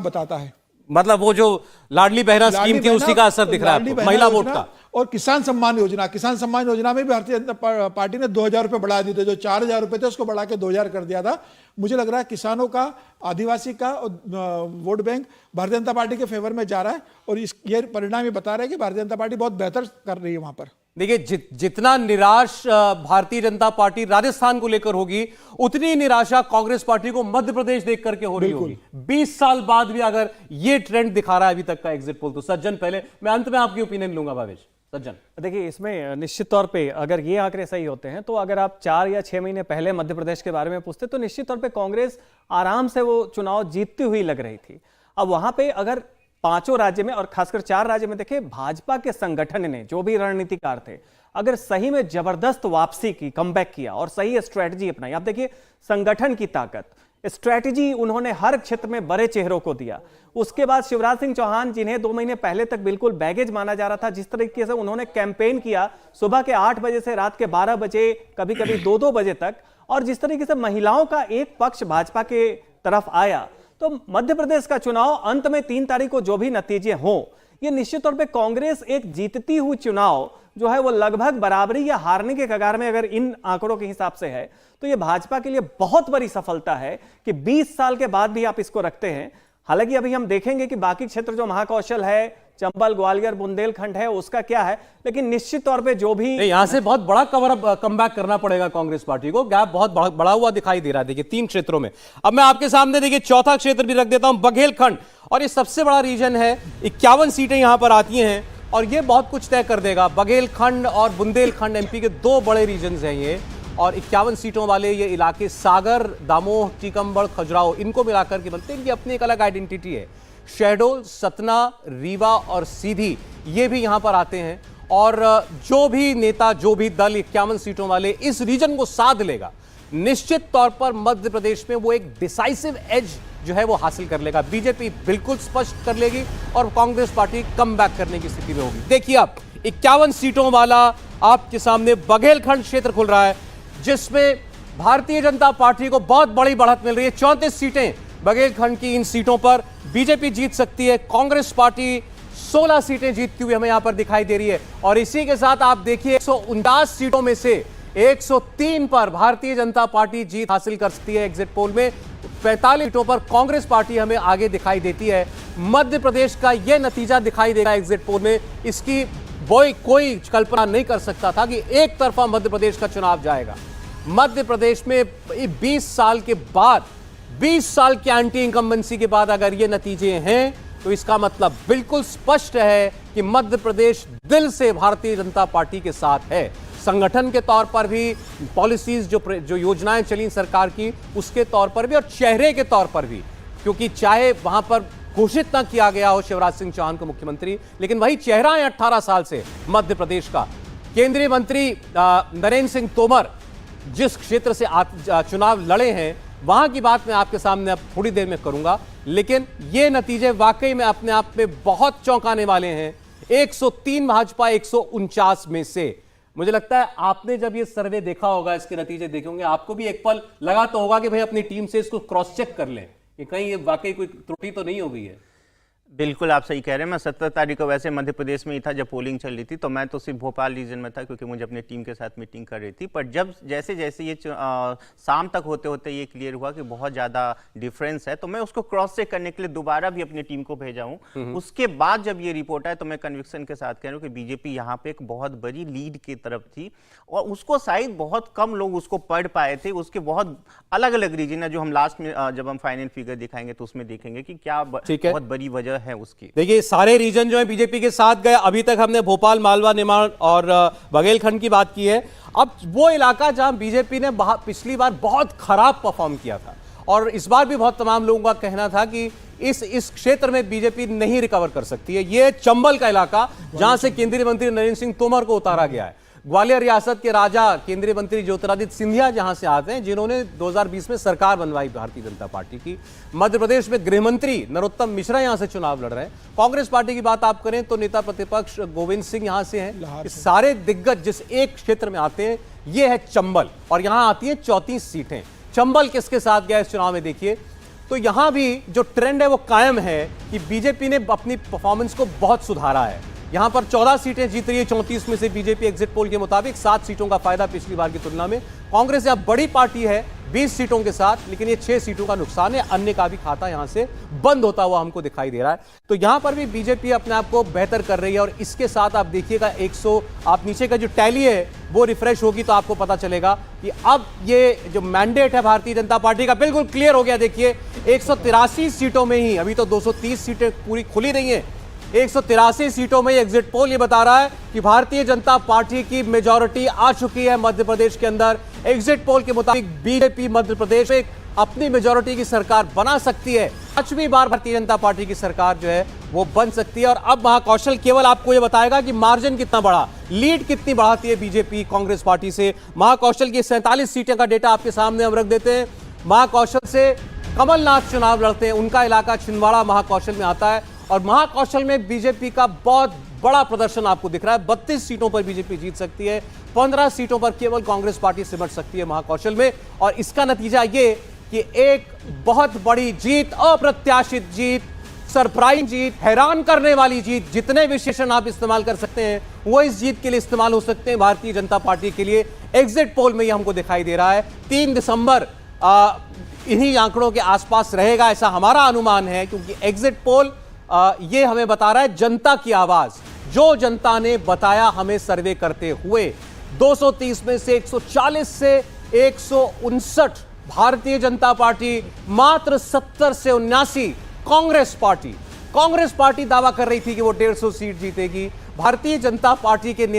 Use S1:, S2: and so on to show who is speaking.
S1: बताता है।
S2: मतलब वो जो लाडली बहना स्कीम थी उसी का असर दिख रहा है आपको, महिला वोट का।
S1: और किसान सम्मान योजना में भी भारतीय जनता पार्टी ने 2,000 रुपए बढ़ा दिए थे। जो 4,000 रुपए थे उसको बढ़ा के 2,000 कर दिया था। मुझे लग रहा है किसानों का, आदिवासी का vote bank Bharatiya Janata party के फेवर में जा रहा है और ये परिणाम ये बता रहे हैं कि भारतीय जनता पार्टी बहुत बेहतर कर रही है वहां पर।
S2: देखिए, जितना निराश भारतीय जनता पार्टी राजस्थान को लेकर होगी, उतनी निराशा कांग्रेस पार्टी को मध्य प्रदेश देख करके हो रही होगी। 20 साल बाद भी अगर ये ट्रेंड दिखा रहा है अभी तक का एग्जिट पोल। तो सज्जन, पहले मैं अंत में आपकी ओपिनियन लूंगा। भावेश, सज्जन,
S3: देखिए, इसमें निश्चित तौर पे अगर ये आंकड़े सही होते हैं तो अगर आप 4 या 6 महीने पहले मध्य प्रदेश के बारे में पूछते तो निश्चित तौर पे कांग्रेस आराम से वो चुनाव जीतती हुई लग रही थी। अब वहां पे अगर 5 राज्य में और खासकर 4 राज्य में देखिए, भाजपा के संगठन ने, जो भी रणनीतिकार थे, अगर सही में जबरदस्त वापसी की, कमबैक किया और सही स्ट्रेटजी अपनाई। आप देखिए, संगठन की ताकत, स्ट्रेटजी उन्होंने हर क्षेत्र में बड़े चेहरों को दिया। उसके बाद शिवराज सिंह चौहान, जिन्हें 2 महीने पहले तक बिल्कुल बैगेज माना जा रहा था, जिस तरीके से उन्होंने कैंपेन किया सुबह के 8 बजे से रात के 12 बजे, कभी कभी 2-2 बजे तक, और जिस तरीके से महिलाओं का एक पक्ष भाजपा के तरफ आया, तो मध्य प्रदेश का चुनाव अंत में 3 तारीख को जो भी नतीजे हों, ये निश्चित तौर पे कांग्रेस एक जीतती हुई चुनाव जो है वो लगभग बराबरी या हारने के कगार में अगर इन आंकड़ों के हिसाब से है, तो ये भाजपा के लिए बहुत बड़ी सफलता है कि 20 साल के बाद भी आप इसको रखते हैं। हालांकि अभी हम देखेंगे कि बाकी क्षेत्र जो महाकौशल है, चंबल, ग्वालियर, बुंदेलखंड है, उसका क्या है, लेकिन निश्चित तौर पे जो भी
S2: यहां से बहुत बड़ा कमबैक करना पड़ेगा कांग्रेस पार्टी को। गैप बहुत बड़ा हुआ दिखाई दे रहा है। देखिए, 3 क्षेत्रों में। अब मैं आपके सामने देखिए चौथा क्षेत्र भी रख देता हूं, बघेलखंड, और ये सबसे बड़ा रीजन है। 51 सीटें यहां पर आती हैं और ये बहुत कुछ तय कर देगा। बघेलखंड और बुंदेलखंड एमपी के 2 बड़े रीजन हैं ये, और 51 सीटों वाले ये इलाके, सागर, दामोह, टीकमगढ़, खजुराहो, इनको मिलाकर के बनते हैं। इनकी अपनी एक अलग आइडेंटिटी है। शहडोल, सतना, रीवा और सीधी, ये भी यहां पर आते हैं। और जो भी नेता, जो भी दल 51 सीटों वाले इस रीजन को साध लेगा, निश्चित तौर पर मध्य प्रदेश में वो एक डिसाइसिव एज जो है वो हासिल कर लेगा। बीजेपी बिल्कुल स्पष्ट कर लेगी और कांग्रेस पार्टी कमबैक करने की स्थिति में होगी। देखिए, अब 51 सीटों वाला आपके सामने बघेलखंड क्षेत्र खुल रहा है, जिसमें भारतीय जनता पार्टी को बहुत बड़ी बढ़त मिल रही है। 34 सीटें बघेलखंड की। इन सीटों पर बीजेपी जीत सकती है। कांग्रेस पार्टी 16 सीटें जीतती हुई हमें यहां पर दिखाई दे रही है। और इसी के साथ आप देखिए, 149 सीटों में से 103 पर भारतीय जनता पार्टी जीत हासिल कर सकती है एग्जिट पोल में। 45 सीटों पर कांग्रेस पार्टी हमें आगे दिखाई देती है। मध्य प्रदेश का यह नतीजा दिखाई देगा एग्जिट पोल में। इसकी कोई कल्पना नहीं कर सकता था कि एक तरफा मध्य प्रदेश का चुनाव जाएगा। मध्य प्रदेश में 20 साल के बाद, 20 साल की एंटी इनकम्बेंसी के बाद अगर ये नतीजे हैं, तो इसका मतलब बिल्कुल स्पष्ट है कि मध्य प्रदेश दिल से भारतीय जनता पार्टी के साथ है। संगठन के तौर पर भी, पॉलिसीज जो योजनाएं चली सरकार की, उसके तौर पर भी, और चेहरे के तौर पर भी। क्योंकि चाहे वहां पर घोषित न किया गया हो शिवराज सिंह चौहान को मुख्यमंत्री, लेकिन वही चेहरा है 18 साल से मध्य प्रदेश का। केंद्रीय मंत्री नरेंद्र सिंह तोमर जिस क्षेत्र से चुनाव लड़े हैं, वहां की बात मैं आपके सामने अब थोड़ी देर में करूंगा, लेकिन ये नतीजे वाकई में अपने आप में बहुत चौंकाने वाले हैं। 103 भाजपा, 149 में से। मुझे लगता है आपने जब ये सर्वे देखा होगा, इसके नतीजे देखे होंगे, आपको भी एक पल लगा तो होगा कि भाई अपनी टीम से इसको क्रॉस चेक कर लें कि कहीं ये वाकई कोई त्रुटि तो नहीं हो गई है।
S4: बिल्कुल आप सही कह रहे हैं। मैं 17 तारीख को वैसे मध्य प्रदेश में ही था जब पोलिंग चल रही थी, तो मैं तो सिर्फ भोपाल रीजन में था क्योंकि मुझे अपनी टीम के साथ मीटिंग कर रही थी। पर जब जैसे जैसे ये शाम तक होते होते ये क्लियर हुआ कि बहुत ज़्यादा डिफरेंस है, तो मैं उसको क्रॉस चेक करने के लिए दोबारा भी अपनी टीम को भेजा हूँ। उसके बाद जब ये रिपोर्ट आया तो मैं कन्विक्शन के साथ कह रहा हूँ कि बीजेपी यहाँ पे एक बहुत बड़ी लीड की तरफ थी, और उसको शायद बहुत कम लोग उसको पढ़ पाए थे। उसके बहुत अलग अलग रीजन है जो हम लास्ट में जब हम फाइनल फिगर दिखाएंगे तो उसमें देखेंगे कि क्या बहुत बड़ी वजह है उसकी।
S2: देखिए, सारे रीजन जो है बीजेपी के साथ गए। अभी तक हमने भोपाल, मालवा, निमाड़ और बघेलखंड की बात की है। अब वो इलाका जहां बीजेपी ने पिछली बार बहुत खराब परफॉर्म किया था, और इस बार भी बहुत तमाम लोगों का कहना था कि इस क्षेत्र में बीजेपी नहीं रिकवर कर सकती है। ये चंबल का इलाका जहां से केंद्रीय मंत्री नरेंद्र सिंह तोमर को उतारा गया है। ग्वालियर रियासत के राजा केंद्रीय मंत्री ज्योतिरादित्य सिंधिया जहां से आते हैं, जिन्होंने 2020 में सरकार बनवाई भारतीय जनता पार्टी की। मध्य प्रदेश में गृह मंत्री नरोत्तम मिश्रा यहां से चुनाव लड़ रहे हैं। कांग्रेस पार्टी की बात आप करें तो नेता प्रतिपक्ष गोविंद सिंह यहां से हैं। सारे दिग्गज जिस एक क्षेत्र में आते हैं, यह है चंबल, और यहां आती है 34 सीटें। चंबल किसके साथ गया इस चुनाव में? देखिए, तो यहां भी जो ट्रेंड है वो कायम है कि बीजेपी ने अपनी परफॉर्मेंस को बहुत सुधारा है। यहां पर 14 सीटें जीत रही है 34 में से बीजेपी एग्जिट पोल के मुताबिक, 7 सीटों का फायदा पिछली बार की तुलना में। कांग्रेस अब बड़ी पार्टी है 20 सीटों के साथ, लेकिन ये 6 सीटों का नुकसान है। अन्य का भी खाता यहां से बंद होता हुआ हमको दिखाई दे रहा है। तो यहां पर भी बीजेपी अपने आप को बेहतर कर रही है और इसके साथ आप देखिएगा 100, आप नीचे का जो टैली है वो रिफ्रेश होगी तो आपको पता चलेगा कि अब ये जो मैंडेट है भारतीय जनता पार्टी का बिल्कुल क्लियर हो गया। देखिए 183 सीटों में ही, अभी तो 230 सीटें पूरी खुली नहीं है, 183 सीटों में एग्जिट पोल ये बता रहा है कि भारतीय जनता पार्टी की मेजॉरिटी आ चुकी है मध्य प्रदेश के अंदर। एग्जिट पोल के मुताबिक बीजेपी मध्य प्रदेश में अपनी मेजॉरिटी की सरकार बना सकती है। 5वीं बार भारतीय जनता पार्टी की सरकार जो है वो बन सकती है। और अब महाकौशल केवल आपको ये बताएगा कि मार्जिन कितना बढ़ा, लीड कितनी बढ़ाती है बीजेपी कांग्रेस पार्टी से। महाकौशल की 47 सीटें का डेटा आपके सामने हम रख देते हैं। महाकौशल से कमलनाथ चुनाव लड़ते हैं, उनका इलाका छिंदवाड़ा महाकौशल में आता है और महाकौशल में बीजेपी का बहुत बड़ा प्रदर्शन आपको दिख रहा है। 32 सीटों पर बीजेपी जीत सकती है, 15 सीटों पर केवल कांग्रेस पार्टी सिमट सकती है महाकौशल में। और इसका नतीजा ये कि एक बहुत बड़ी जीत, अप्रत्याशित जीत, सरप्राइज जीत, हैरान करने वाली जीत, जितने विशेषण आप इस्तेमाल कर सकते हैं वो इस जीत के लिए इस्तेमाल हो सकते हैं भारतीय जनता पार्टी के लिए। एग्जिट पोल में ये हमको दिखाई दे रहा है 3 दिसंबर इन्हीं आंकड़ों के आसपास रहेगा, ऐसा हमारा अनुमान है, क्योंकि एग्जिट पोल ये हमें बता रहा है जनता की आवाज, जो जनता ने बताया हमें सर्वे करते हुए। 230 में से 140 से 159 भारतीय जनता पार्टी, मात्र 70 से 79 कांग्रेस पार्टी दावा कर रही थी कि वो 150 सीट जीतेगी। भारतीय जनता पार्टी के